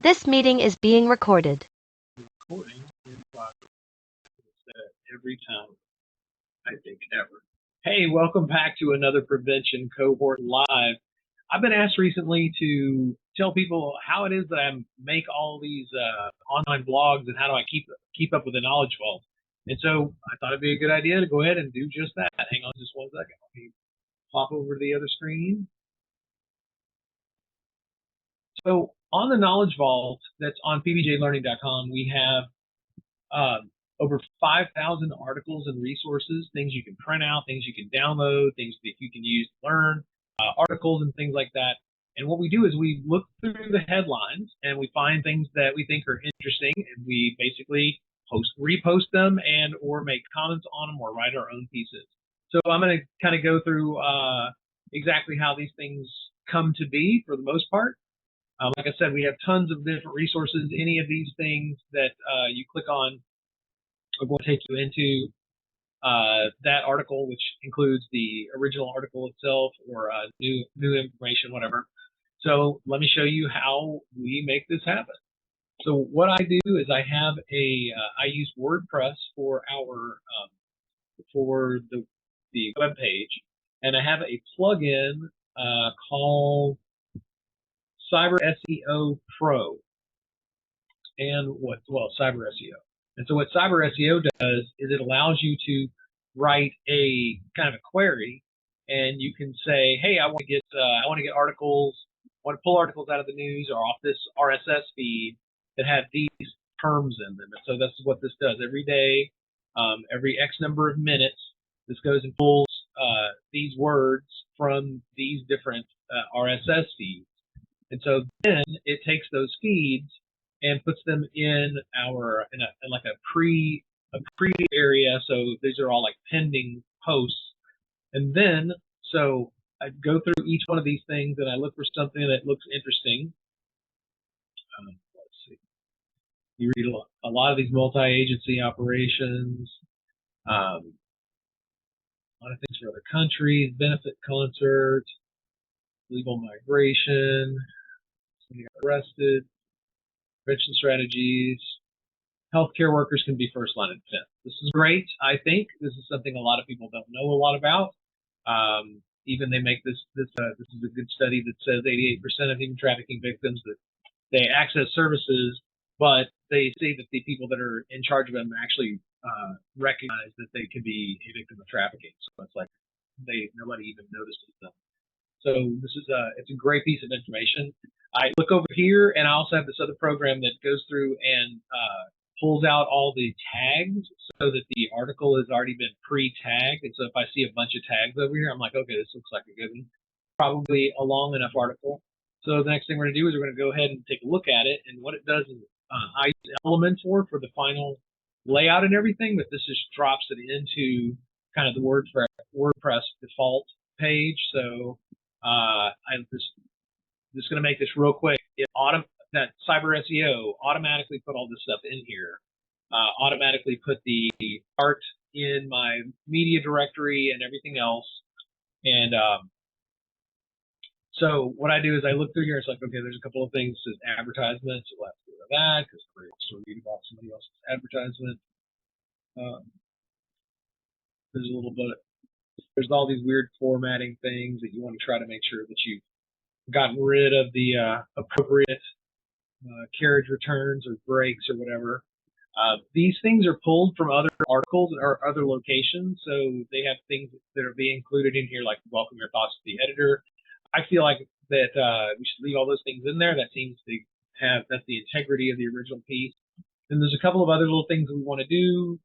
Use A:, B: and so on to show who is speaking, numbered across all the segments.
A: This meeting is being recorded.
B: Recording in progress. Every time, I think, ever. Hey, welcome back to another Prevention Cohort Live. I've been asked recently to tell people how it is that I make all these online blogs and how do I keep up with the knowledge vault. And so I thought it'd be a good idea to go ahead and do just that. Hang on just one second. Let me pop over to the other screen. So on the knowledge vault that's on pbjlearning.com, we have over 5,000 articles and resources, things you can print out, things you can download, things that you can use to learn, articles and things like that. And what we do is we look through the headlines and we find things that we think are interesting, and we basically repost them and or make comments on them or write our own pieces. So I'm going to kind of go through exactly how these things come to be for the most part. Like I said, we have tons of different resources. Any of these things that you click on are going to take you into that article, which includes the original article itself or new information, whatever. So let me show you how we make this happen. So what I do is I have I use WordPress for our for the web page, and I have a plugin called CyberSEO Pro, and CyberSEO. And so what CyberSEO does is it allows you to write a kind of a query, and you can say, hey, I want to get articles, I want to pull articles out of the news or off this RSS feed that have these terms in them. And so this is what this does every day, every X number of minutes. This goes and pulls these words from these different RSS feeds. And so then it takes those feeds and puts them in like a pre area. So these are all like pending posts. And then so I go through each one of these things and I look for something that looks interesting. Let's see. You read a lot of these multi-agency operations. A lot of things for other countries, benefit concert, legal migration, somebody got arrested, prevention strategies. Healthcare workers can be first line of defense. This is great. I think this is something a lot of people don't know a lot about. Even they make this is a good study that says 88% of human trafficking victims that they access services, but they say that the people that are in charge of them actually recognize that they can be a victim of trafficking. So it's like nobody even notices them. So this is it's a great piece of information. I look over here, and I also have this other program that goes through and pulls out all the tags so that the article has already been pre-tagged. And so if I see a bunch of tags over here, I'm like, okay, this looks like a good one. Probably a long enough article. So the next thing we're going to do is we're going to go ahead and take a look at it. And what it does is I use Elementor for the final layout and everything, but this just drops it into kind of the WordPress default page. So I'm just going to make this real quick. That CyberSEO automatically put all this stuff in here, automatically put the art in my media directory and everything else. And so what I do is I look through here. It's like, okay, there's a couple of things as advertisements. So we'll have to do that because somebody wants to read about somebody else's advertisement. There's all these weird formatting things that you want to try to make sure that you've gotten rid of the appropriate carriage returns or breaks or whatever. These things are pulled from other articles or other locations, so they have things that are being included in here, like welcome your thoughts to the editor. I feel like that we should leave all those things in there. That seems to that's the integrity of the original piece. And there's a couple of other little things that we want to do.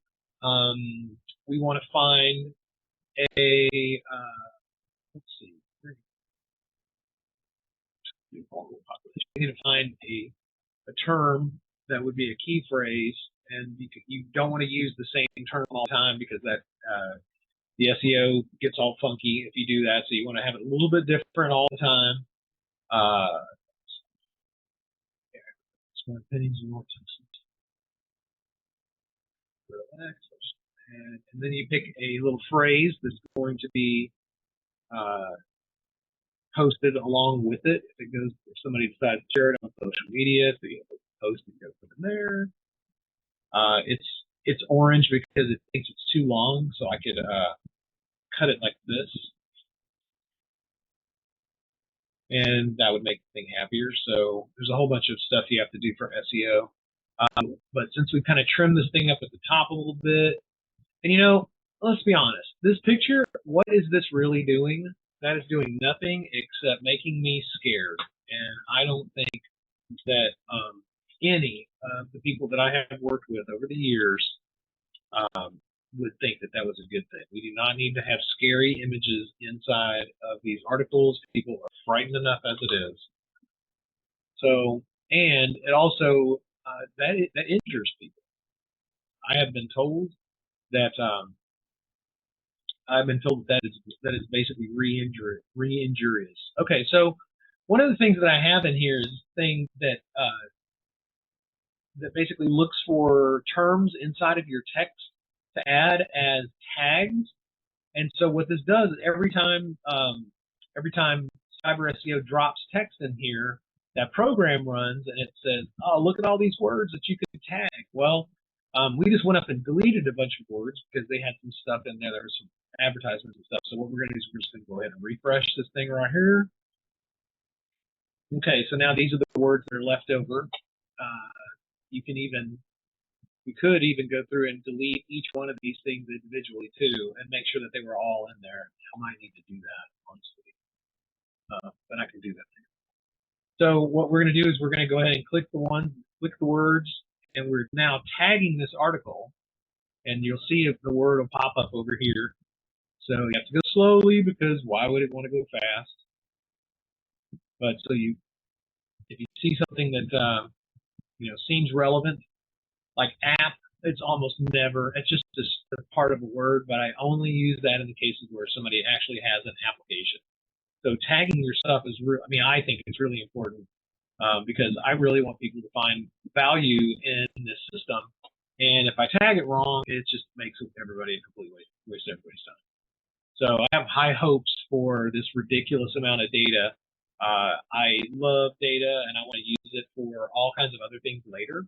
B: We want to find let's see. We need to find a term that would be a key phrase, and you don't want to use the same term all the time because that the SEO gets all funky if you do that. So you want to have it a little bit different all the time. And then you pick a little phrase that's going to be posted along with it. If somebody decides to share it on social media, so you have post it, go put in there. It's orange because it thinks it's too long, so I could cut it like this, and that would make the thing happier. So there's a whole bunch of stuff you have to do for SEO. But since we kind of trimmed this thing up at the top a little bit, and let's be honest, this picture, what is this really doing? That is doing nothing except making me scared. And I don't think that any of the people that I have worked with over the years would think that that was a good thing. We do not need to have scary images inside of these articles. People are frightened enough as it is. So, and it also that injures people. I have been told that that is basically re-injurious. Okay, so one of the things that I have in here is things that that basically looks for terms inside of your text to add as tags. And so what this does is every time CyberSEO drops text in here, that program runs and it says, oh, look at all these words that you could tag. Well, we just went up and deleted a bunch of words because they had some stuff in there. There was some advertisements and stuff. So what we're going to do is we're just going to go ahead and refresh this thing right here. Okay, so now these are the words that are left over. You could even go through and delete each one of these things individually too, and make sure that they were all in there. I might need to do that, honestly, but I can do that. So what we're going to do is we're going to go ahead and click the words, and we're now tagging this article, and you'll see if the word will pop up over here. So you have to go slowly because why would it want to go fast? But so if you see something that seems relevant, like app, it's almost never, it's just a part of a word, but I only use that in the cases where somebody actually has an application. So tagging your stuff is I think it's really important because I really want people to find value in this system. And if I tag it wrong, it just makes everybody a complete waste everybody's time. So I have high hopes for this ridiculous amount of data. I love data and I want to use it for all kinds of other things later.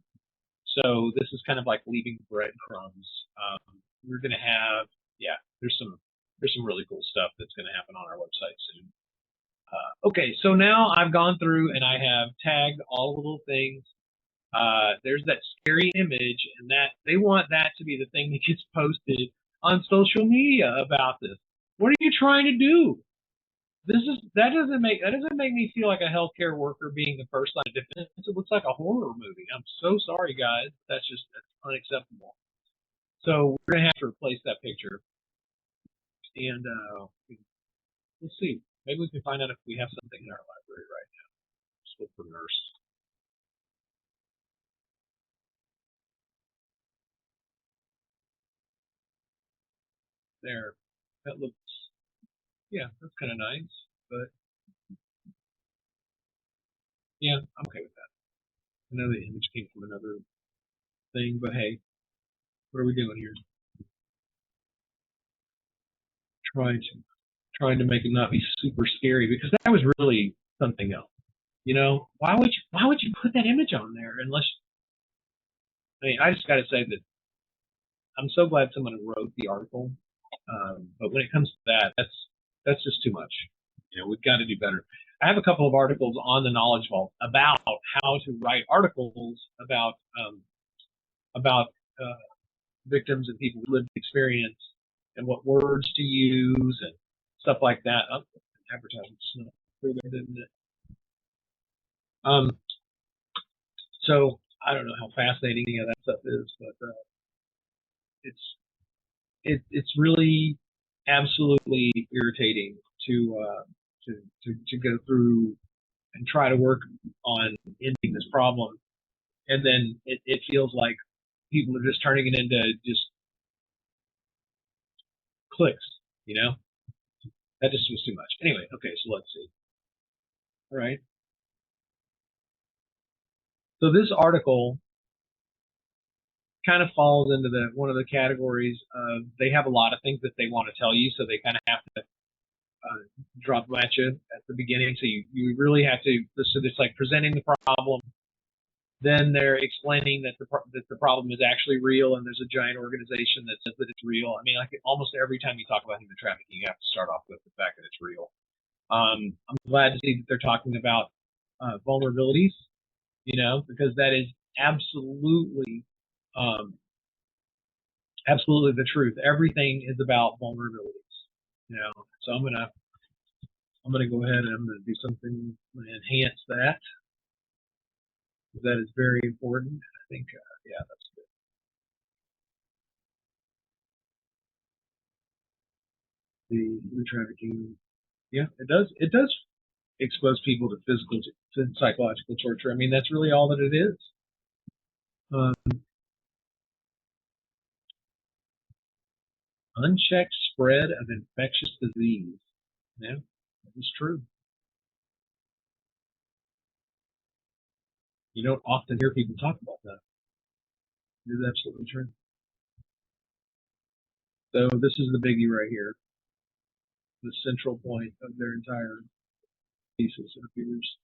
B: So this is kind of like leaving breadcrumbs. We're going to have, there's some really cool stuff that's going to happen on our website soon. Okay, so now I've gone through and I have tagged all the little things. There's that scary image, and that they want that to be the thing that gets posted on social media about this. What are you trying to do? That doesn't make me feel like a healthcare worker being the first line of defense. It looks like a horror movie. I'm so sorry, guys. That's unacceptable. So we're gonna have to replace that picture, and let's see. Maybe we can find out if we have something in our library right now. Just look for nurse. There. That looks. Yeah, that's kind of nice, but yeah, I'm okay with that. I know the image came from another thing, but hey, what are we doing here? Trying to make it not be super scary, because that was really something else. Why would you put that image on there unless? I just got to say that I'm so glad someone wrote the article, but when it comes to that, that's just too much. We've got to do better. I have a couple of articles on the Knowledge Vault about how to write articles about victims and people with lived experience and what words to use and stuff like that. Oh, advertisements through there, didn't it? So I don't know how fascinating any of that stuff is, but it's really absolutely irritating to go through and try to work on ending this problem, and then it feels like people are just turning it into just clicks. That just was too much. Anyway, okay, so let's see. All right. So this article kind of falls into one of the categories of they have a lot of things that they want to tell you, so they kind of have to drop at you at the beginning. So you really have to. So it's like presenting the problem, then they're explaining that the problem is actually real, and there's a giant organization that says that it's real. I mean, like almost every time you talk about human trafficking, you have to start off with the fact that it's real. I'm glad to see that they're talking about vulnerabilities, because that is absolutely the truth. Everything is about vulnerabilities, So I'm gonna go ahead and I'm gonna do something to enhance that. That is very important. I think, yeah, that's good. The trafficking, yeah, it does expose people to physical and psychological torture. I mean, that's really all that it is. Unchecked spread of infectious disease. Yeah, that is true. You don't often hear people talk about that. It is absolutely true. So this is the biggie right here. The central point of their entire thesis, it appears.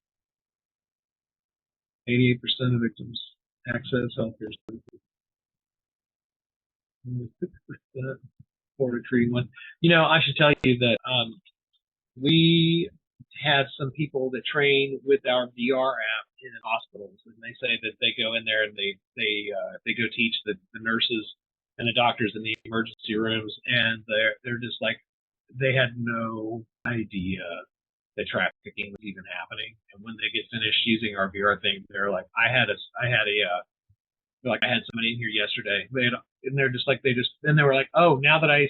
B: 88% of victims access healthcare services. 50% for treating one. I should tell you that we have some people that train with our VR app in hospitals, and they say that they go in there and they go teach the nurses and the doctors in the emergency rooms, and they're just like, they had no idea that trafficking was even happening. And when they get finished using our VR thing, they're like, I had somebody in here yesterday. And they're just like, then they were like, oh, now that I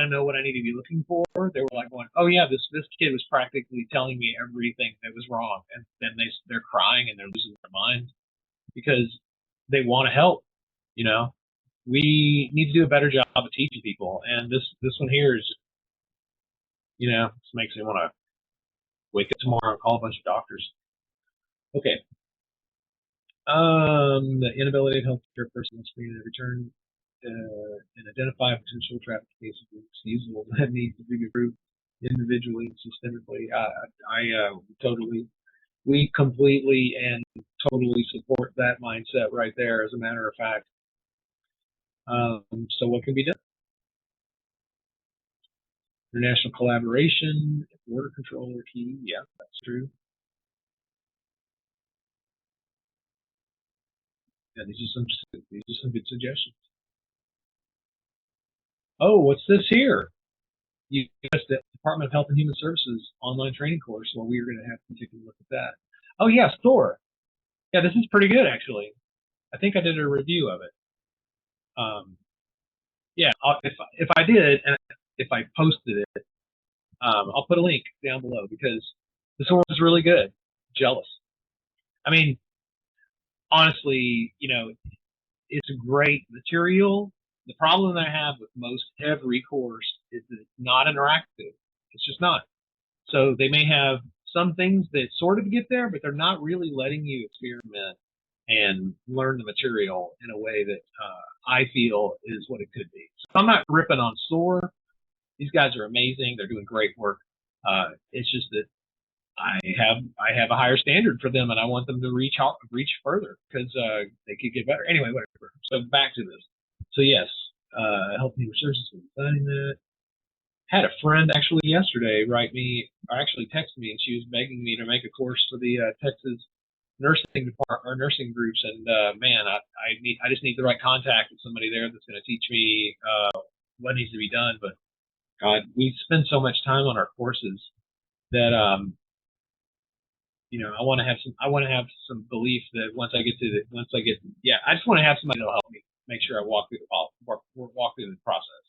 B: know what I need to be looking for, they were like going, oh yeah, this kid was practically telling me everything that was wrong. And then they're crying and they're losing their minds because they want to help. We need to do a better job of teaching people. And this one here is, this makes me want to wake up tomorrow and call a bunch of doctors. Okay. The inability of healthcare personnel to screen and return and identify potential traffic cases excusable that needs to be approved individually and systemically. We completely and totally support that mindset right there, as a matter of fact. So what can be done? International collaboration, border control are key. Yeah, that's true. Yeah, these are some good suggestions. Oh, what's this here? U.S. Department of Health and Human Services online training course. Well, we are going to have to take a look at that. Oh yeah, SOAR. Yeah, this is pretty good actually. I think I did a review of it. Yeah, if I did, and if I posted it, I'll put a link down below because this one was really good. Jealous. I mean, honestly, it's a great material. The problem that I have with most every course is that it's not interactive. It's just not. So they may have some things that sort of get there, but they're not really letting you experiment and learn the material in a way that I feel is what it could be. So I'm not ripping on SOAR. These guys are amazing. They're doing great work. It's just that I have a higher standard for them, and I want them to reach further because they could get better. Anyway, whatever. So back to this. So yes, Health and Human Services was designing that. Had a friend actually yesterday text me, and she was begging me to make a course for the Texas nursing department or nursing groups. And man, I just need the right contact with somebody there that's going to teach me what needs to be done. But God, we spend so much time on our courses that I want to have some belief that I just want to have somebody that'll help me make sure I walk through the process.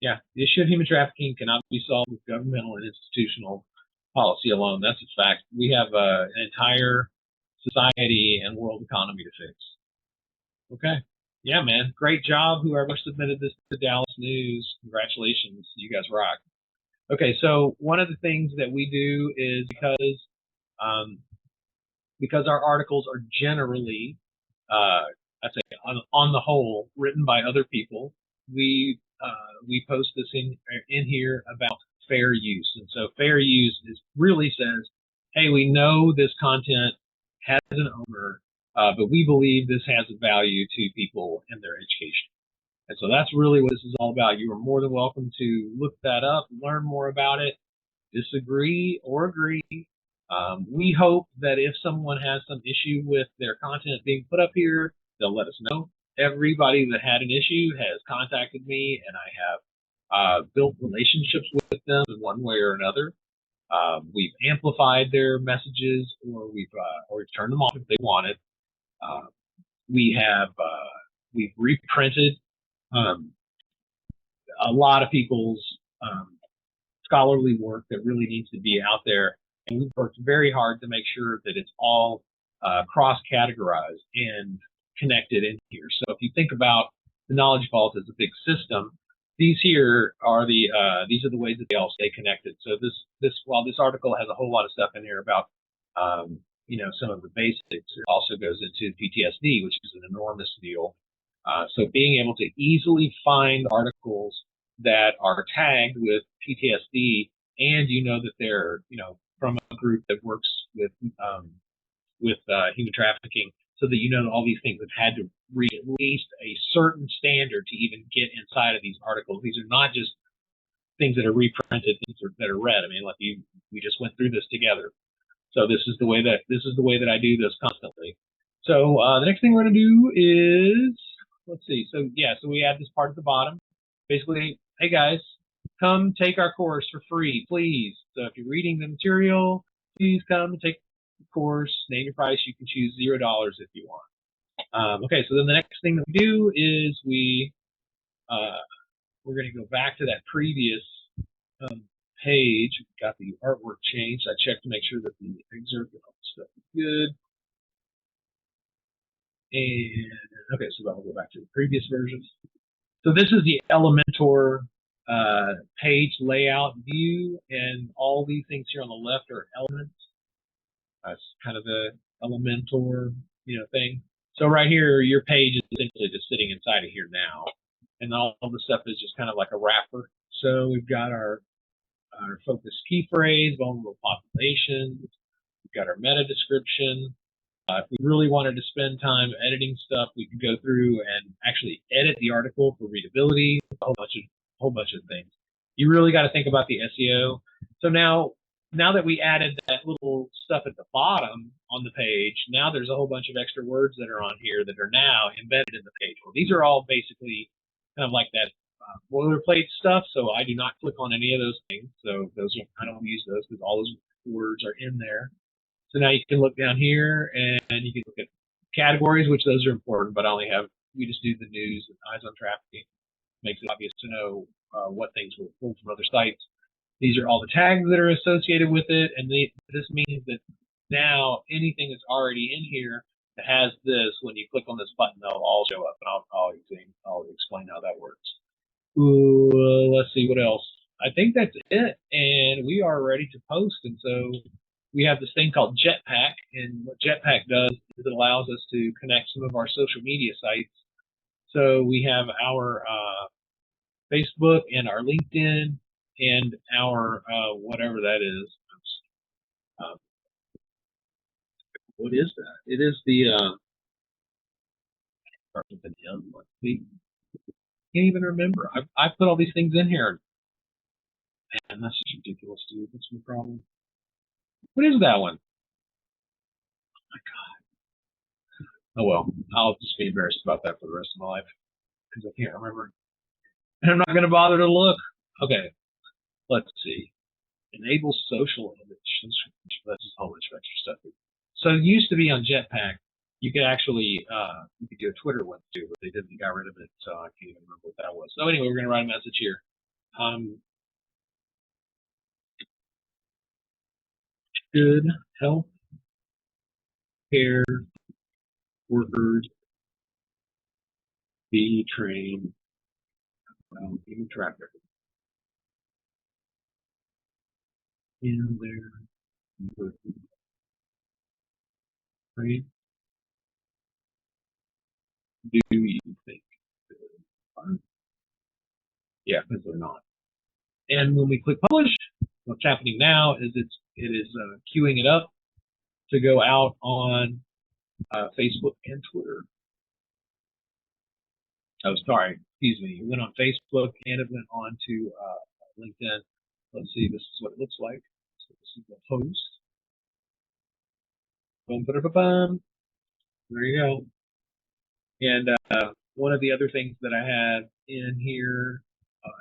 B: Yeah, the issue of human trafficking cannot be solved with governmental and institutional policy alone. That's a fact. We have an entire society and world economy to fix. Okay. Yeah, man. Great job, whoever submitted this to Dallas News. Congratulations. You guys rock. Okay, so one of the things that we do is because our articles are generally, on the whole, written by other people, we post this in here about fair use. And so fair use really says, hey, we know this content has an owner, but we believe this has a value to people and their education. And so that's really what this is all about. You are more than welcome to look that up, learn more about it, disagree or agree. We hope that if someone has some issue with their content being put up here, they'll let us know. Everybody that had an issue has contacted me, and I have built relationships with them in one way or another. We've amplified their messages, or we've turned them off if they want it. We've reprinted a lot of people's scholarly work that really needs to be out there, and we've worked very hard to make sure that it's all cross-categorized and connected in here. So if you think about the Knowledge Vault as a big system, these here are the ways that they all stay connected. So while this article has a whole lot of stuff in here about some of the basics, it also goes into PTSD, which is an enormous deal. So being able to easily find articles that are tagged with PTSD, and that they're from a group that works with human trafficking, so that all these things have had to reach at least a certain standard to even get inside of these articles. These are not just things that are reprinted, things that are read. I mean, we just went through this together. So this is the way that I do this constantly. So the next thing we're going to do is, let's see. So we add this part at the bottom. Basically, hey guys, come take our course for free, please. So if you're reading the material, please come take the course. Name your price. You can choose $0 if you want. Okay, so then the next thing that we do is we're going to go back to that previous page. We've got the artwork changed. I checked to make sure that the excerpt and all the stuff is good. And okay, so I'll go back to the previous versions. So this is the Elementor page layout view, and all these things here on the left are elements. That's kind of the Elementor, thing. So right here, your page is essentially just sitting inside of here now, and all the stuff is just kind of like a wrapper. So we've got our focus key phrase, vulnerable populations. We've got our meta description. If we really wanted to spend time editing stuff, we could go through and actually edit the article for readability, a whole bunch of things. You really got to think about the SEO. So now that we added that little stuff at the bottom on the page, now there's a whole bunch of extra words that are on here that are now embedded in the page. Well, these are all basically kind of like that boilerplate stuff, so I do not click on any of those things. So I don't use those because all those words are in there. So now you can look down here and you can look at categories, which those are important, but we just do the news and eyes on trafficking. Makes it obvious to know what things were pulled from other sites. These are all the tags that are associated with it, and this means that now anything that's already in here that has this, when you click on this button, they'll all show up, and I'll explain how that works. Let's see what else. I think that's it, and we are ready to post. And so we have this thing called Jetpack, and what Jetpack does is it allows us to connect some of our social media sites. So we have our Facebook and our LinkedIn and our whatever that is. What is that? It is the starts with an M. Let's see. Can't even remember. I put all these things in here. Man, that's just ridiculous, dude. What's my problem? What is that one? Oh my God. Oh well, I'll just be embarrassed about that for the rest of my life because I can't remember. And I'm not going to bother to look. Okay, let's see. Enable social image. That's just a whole bunch of extra stuff. So it used to be on Jetpack, you could actually you could do a Twitter one too, but they didn't got rid of it, so I can't even remember what that was. So anyway, we're going to write a message here. Should health care workers be trained around human trafficking in their university? Right? Do you think? Yeah, because they're not. And when we click publish, what's happening now is it is queuing it up to go out on Facebook and Twitter. Oh, sorry, excuse me. It went on Facebook and it went on to LinkedIn. Let's see, this is what it looks like. So this is the post. Boom, ba, ba, bum. There you go. And one of the other things that I have in here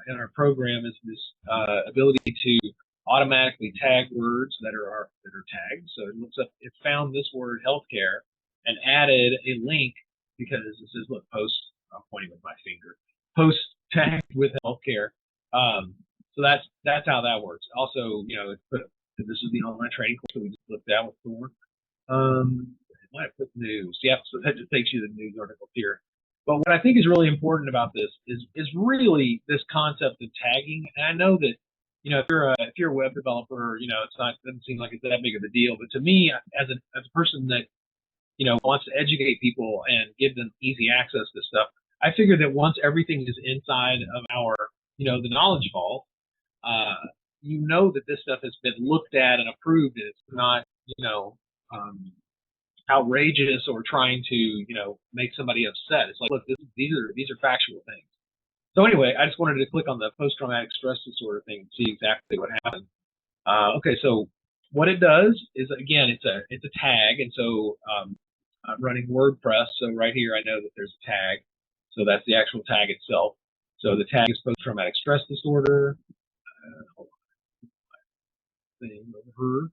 B: in our program is this ability to automatically tag words that are tagged. So it looks up, it found this word healthcare and added a link because it says, look, post. I'm pointing with my finger. Post tagged with healthcare. So that's how that works. Also, you know, this is the online training course that we just looked at with Thor. It might have put news. Yep, so that just takes you to the news article here. But what I think is really important about this is really this concept of tagging. And I know that, you know, if you're a web developer, you know, it doesn't seem like it's that big of a deal. But to me, as a person that, you know, wants to educate people and give them easy access to stuff, I figure that once everything is inside of our, you know, the knowledge vault, you know that this stuff has been looked at and approved, and it's not, you know, outrageous or trying to, you know, make somebody upset. It's like, look, these are factual things. So anyway, I just wanted to click on the post-traumatic stress disorder thing and see exactly what happened. Okay, so what it does is, again, it's a tag, and so I'm running WordPress, so right here I know that there's a tag, so that's the actual tag itself. So the tag is post-traumatic stress disorder. Hold on, thing over here.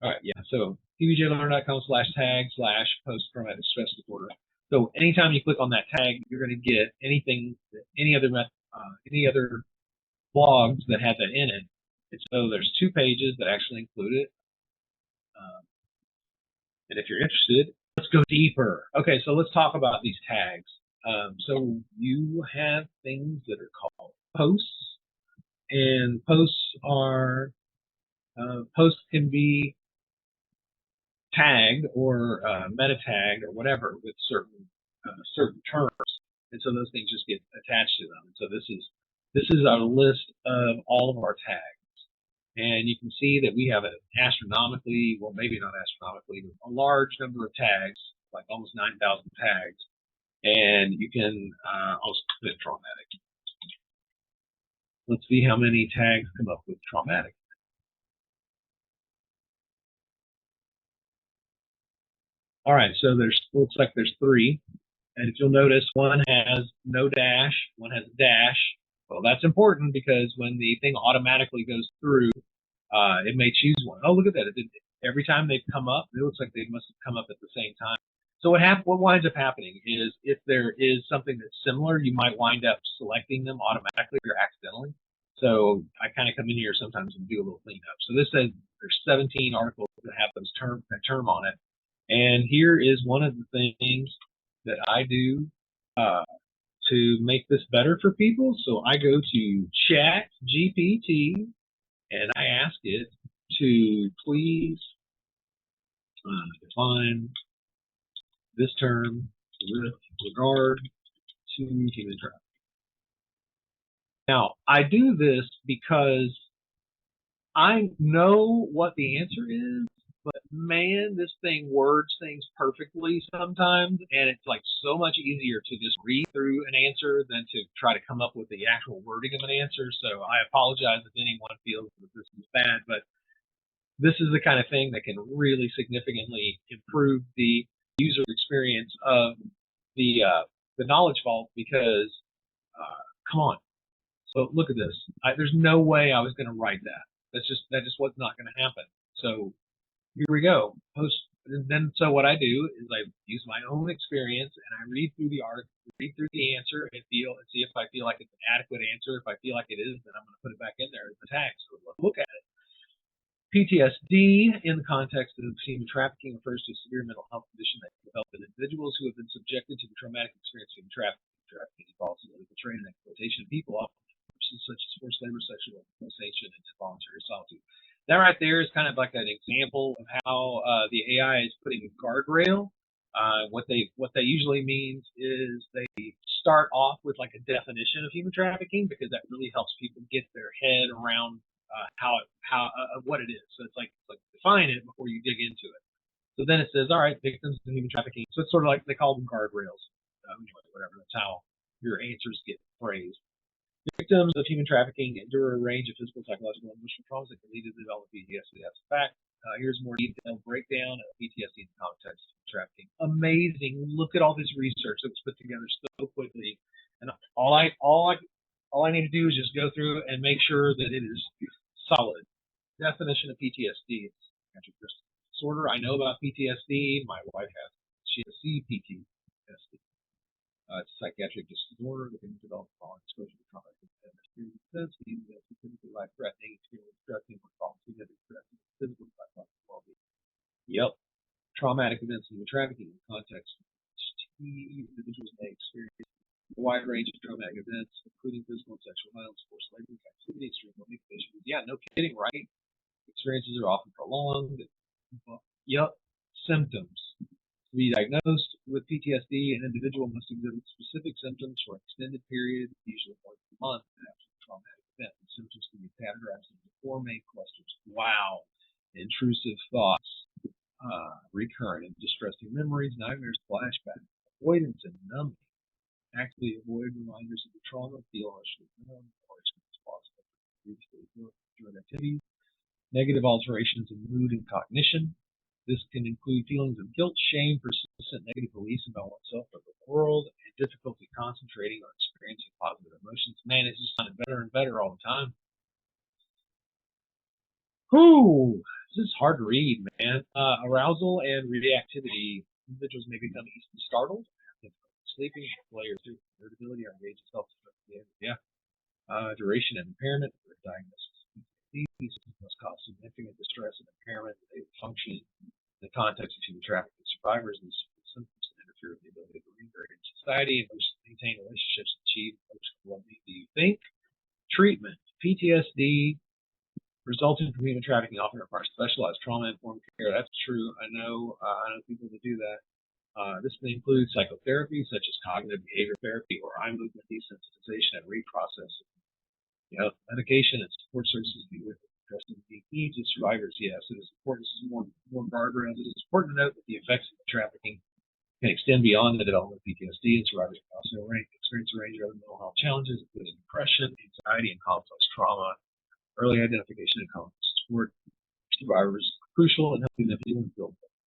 B: All right, yeah. So tvjlearn.com/tag/post-traumatic stress disorder. So anytime you click on that tag, you're going to get anything, any other blogs that have that in it. And so there's 2 pages that actually include it. And if you're interested, let's go deeper. Okay, so let's talk about these tags. So you have things that are called posts, and posts can be tagged or meta tagged or whatever with certain terms, and so those things just get attached to them. And so this is our list of all of our tags, and you can see that we have an astronomically, well, maybe not astronomically, but a large number of tags, like almost 9,000 tags, and you can also put traumatic. Let's see how many tags come up with traumatic. All right, so looks like there's 3. And if you'll notice, one has no dash, one has a dash. Well, that's important because when the thing automatically goes through, it may choose one. Oh, look at that. Every time they've come up, it looks like they must have come up at the same time. So what winds up happening is if there is something that's similar, you might wind up selecting them automatically or accidentally. So I kind of come in here sometimes and do a little cleanup. So this says there's 17 articles that have that term on it. And here is one of the things that I do to make this better for people. So I go to ChatGPT and I ask it to please define this term with regard to human trafficking. Now, I do this because I know what the answer is, but man, this thing words things perfectly sometimes, and it's like so much easier to just read through an answer than to try to come up with the actual wording of an answer. So I apologize if anyone feels that this is bad, but this is the kind of thing that can really significantly improve the user experience of the knowledge vault because, come on. So look at this. There's no way I was going to write that. That just was not going to happen. So here we go. So what I do is I use my own experience and I read through the article, read through the answer, and see if I feel like it's an adequate answer. If I feel like it is, then I'm going to put it back in there as a tag. So let's look at it. PTSD in the context of human trafficking refers to a severe mental health condition that can develop in individuals who have been subjected to the traumatic experience of human trafficking. Trafficking involves the illegal trade and exploitation of people, often such as forced labor, sexual exploitation, and involuntary solitude. That right there is kind of like an example of how the AI is putting a guardrail. What they usually means is they start off with like a definition of human trafficking because that really helps people get their head around what it is. So it's like define it before you dig into it. So then it says, all right, victims of human trafficking. So it's sort of like they call them guardrails. Anyway, whatever. That's how your answers get phrased. Victims of human trafficking endure a range of physical, psychological, and emotional traumas that can lead to the development of PTSD. That's a fact. Here's more detailed breakdown of PTSD in the context of trafficking. Amazing! Look at all this research that was put together so quickly, and all I need to do is just go through and make sure that it is solid. Definition of PTSD: it's psychiatric disorder. I know about PTSD. My wife has. She has CPTSD. It's a psychiatric disorder that can develop following exposure to trauma and experience intensity, specifically life-threatening, extremely stressing, or causing significant stress in physical and psychological well-being. Yep. Traumatic events in the trafficking in context individuals may experience a wide range of traumatic events, including physical and sexual violence, forced labor, captivity, extreme manipulation. Yeah, no kidding, right? Experiences are often prolonged. Yep. Symptoms. To be diagnosed with PTSD, an individual must exhibit specific symptoms for an extended period, usually more than a month after the traumatic event. The symptoms can be categorized into 4 main clusters. Wow. Intrusive thoughts, recurrent and distressing memories, nightmares, flashbacks, avoidance and numbing. Actively avoid reminders of the trauma, feel emotionally numb, or experience possible previously enjoyed activities. Negative alterations in mood and cognition. This can include feelings of guilt, shame, persistent negative beliefs about oneself or the world, and difficulty concentrating or experiencing positive emotions. Man, it's just gotten better and better all the time. Whew, this is hard to read, man. Arousal and reactivity. Individuals may become easily startled, sleeping, failure to irritability, or engage in self-destruct. Yeah. Duration and impairment for diagnosis. These must cause significant distress and impairment. They function in the context of human trafficking survivors. These symptoms can interfere with the ability to reintegrate in society and maintain relationships and achieve emotional well-being. Do you think? Treatment. PTSD resulting from human trafficking often requires specialized trauma-informed care. That's true. I know people that do that. This can include psychotherapy, such as cognitive behavior therapy or eye movement desensitization and reprocessing. Medication and support services be with addressing the needs of survivors. Yes, it is important. This is more guardrails. It is important to note that the effects of trafficking can extend beyond the development of PTSD, and survivors can also experience a range of other mental health challenges, including depression, anxiety, and complex trauma. Early identification and complex support survivors are crucial in helping them heal and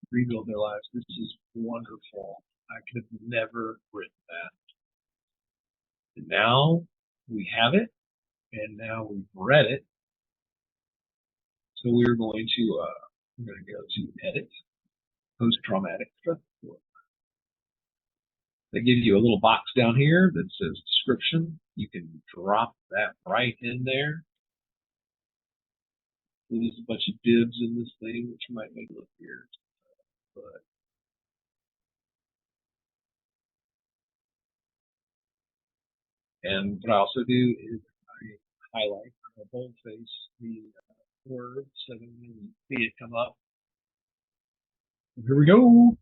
B: rebuild their lives. This is wonderful. I could have never written that. And now we have it. And now we've read it, so we're going to go to edit, post-traumatic stress disorder. They give you a little box down here that says description. You can drop that right in there. There's a bunch of divs in this thing, which might make it look weird, but and what I also do is I highlight or boldface the word so that you can see it come up. Here we go.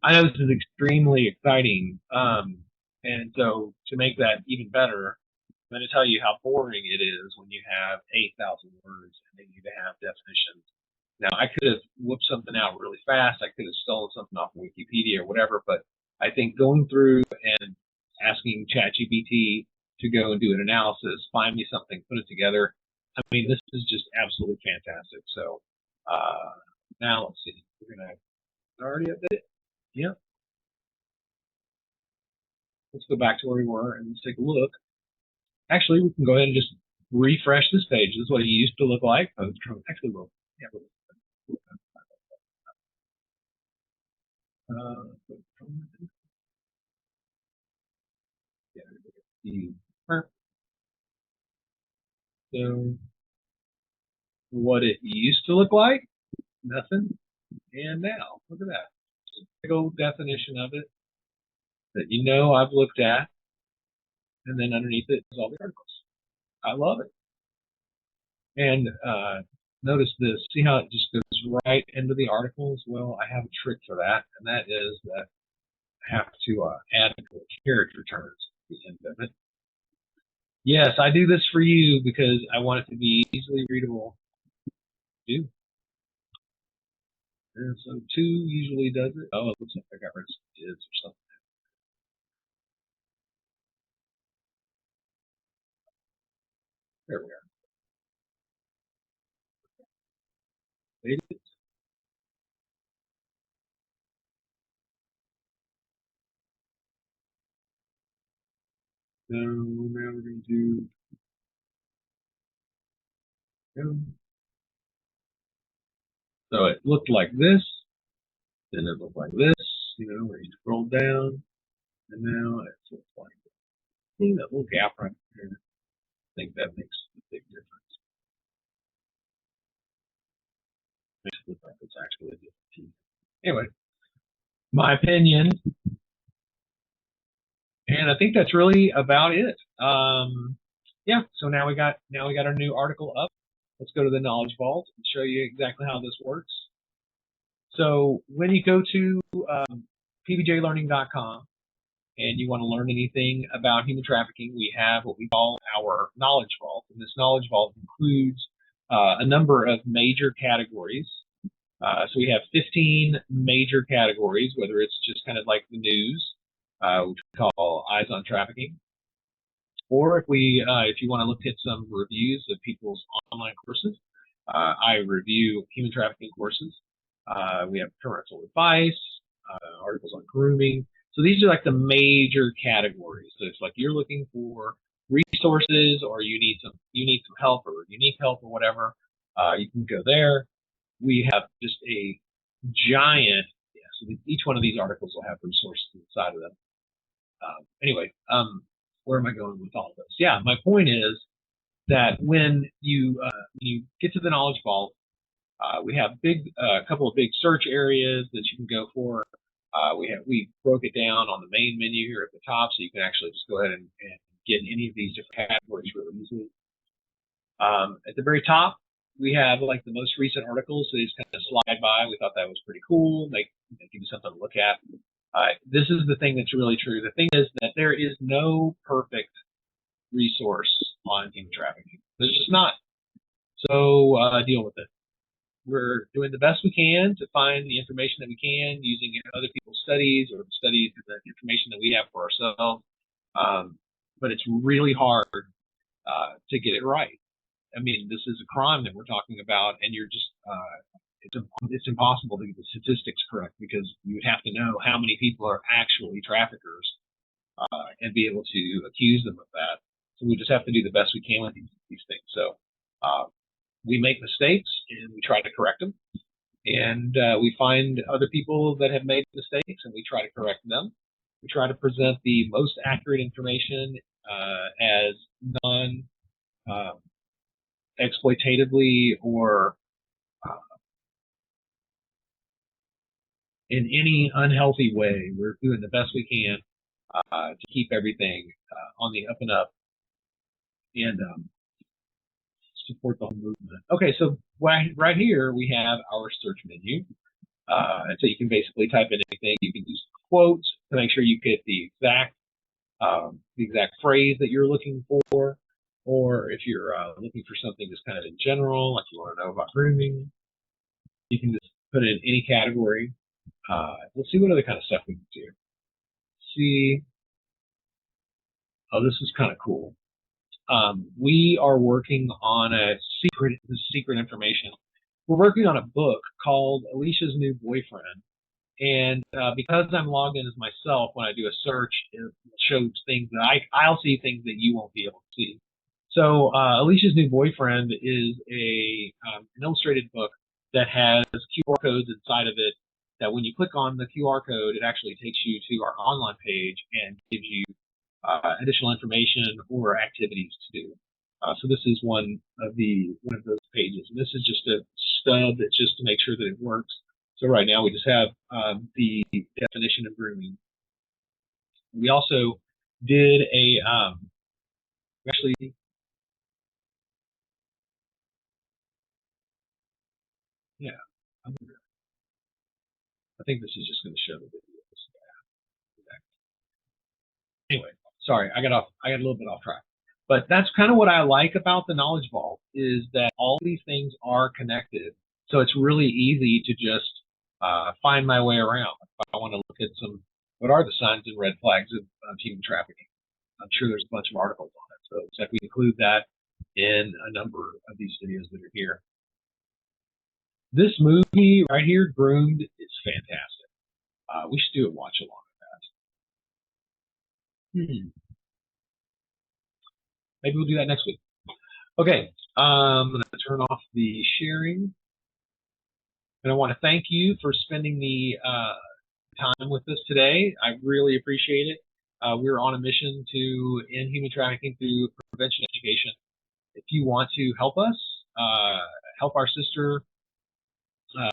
B: I know this is extremely exciting, and so to make that even better, I'm going to tell you how boring it is when you have 8,000 words and they need to have definitions. Now, I could have whooped something out really fast. I could have stolen something off of Wikipedia or whatever, but I think going through and asking ChatGPT to go and do an analysis, find me something, put it together. I mean, this is just absolutely fantastic. So now let's see. We're going to already update it. Yep. Let's go back to where we were and let's take a look. Actually, we can go ahead and just refresh this page. This is what it used to look like. Actually, we'll, yeah, so what it used to look like, nothing, and now look at that. Big old definition of it that you know I've looked at, and then underneath it is all the articles. I love it. And notice this. See how it just goes right into the articles? Well, I have a trick for that, and that is that I have to add character returns at the end of it. Yes, I do this for you because I want it to be easily readable. And so 2 usually does it. Oh, it looks like I got rid of some divs or something. There we are. Made it. So now we're going to do. So it looked like this, then it looked like this, where you scroll down, and now it looks like this. See that little gap right there? I think that makes a big difference. Makes it look like it's actually a different team. Anyway, my opinion, and I think that's really about it. Yeah, so now we got our new article up. Let's go to the Knowledge Vault and show you exactly how this works. So when you go to pbjlearning.com and you want to learn anything about human trafficking, we have what we call our Knowledge Vault. And this Knowledge Vault includes a number of major categories. So we have 15 major categories, whether it's just kind of like the news, which we call Eyes on Trafficking, or if you want to look at some reviews of people's online courses, I review human trafficking courses. We have parental advice, articles on grooming. So these are like the major categories. So it's like you're looking for resources, or you need some help or unique help or whatever. You can go there. We have just a giant. So each one of these articles will have resources inside of them. Anyway, where am I going with all of this? Yeah, my point is that when you get to the Knowledge Vault, we have a couple of big search areas that you can go for. We broke it down on the main menu here at the top, so you can actually just go ahead and get any of these different categories really easily. At the very top, we have like the most recent articles, so these kind of slide by. We thought that was pretty cool. They give you something to look at. This is the thing that's really true. The thing is that there is no perfect resource on human trafficking. There's just not. So deal with it. We're doing the best we can to find the information that we can using other people's studies or the information that we have for ourselves. But it's really hard to get it right. I mean, this is a crime that we're talking about, and you're just it's impossible to get the statistics correct, because you would have to know how many people are actually traffickers and be able to accuse them of that. So we just have to do the best we can with these things. So we make mistakes and we try to correct them, and we find other people that have made mistakes and we try to correct them. We try to present the most accurate information as non exploitatively or in any unhealthy way. We're doing the best we can to keep everything on the up and up and support the whole movement. Okay, so right here we have our search menu. And so you can basically type in anything. You can use quotes to make sure you get the exact phrase that you're looking for. Or if you're looking for something just kind of in general, like you want to know about grooming, you can just put it in any category. Let's see what other kind of stuff we can do. See, oh, this is kind of cool. We are working on secret information. We're working on a book called Alicia's New Boyfriend. And because I'm logged in as myself, when I do a search, it shows things that I'll see things that you won't be able to see. So Alicia's New Boyfriend is an illustrated book that has QR codes inside of it, that when you click on the QR code, it actually takes you to our online page and gives you additional information or activities to do. So this is one of those pages, and this is just a stub that's just to make sure that it works. So right now we just have the definition of grooming. We also did I think this is just going to show the videos. Anyway, sorry, I got a little bit off track. But that's kind of what I like about the Knowledge Vault, is that all these things are connected. So it's really easy to just find my way around. If I want to look at what are the signs and red flags of human trafficking? I'm sure there's a bunch of articles on it. So it's like we include that in a number of these videos that are here. This movie right here, Groomed, is fantastic. We should do a watch along with that. Maybe we'll do that next week. Okay, I'm going to turn off the sharing. And I want to thank you for spending the time with us today. I really appreciate it. We're on a mission to end human trafficking through prevention education. If you want to help us, help our sister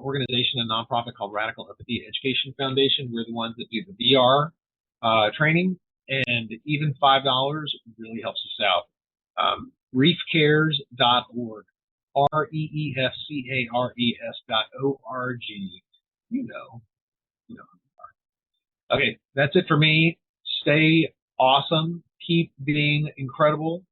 B: organization, a nonprofit called Radical Empathy Education Foundation. We're the ones that do the VR training, and even $5 really helps us out. Reefcares.org, REEFCARES.org. You know. Okay, that's it for me. Stay awesome. Keep being incredible.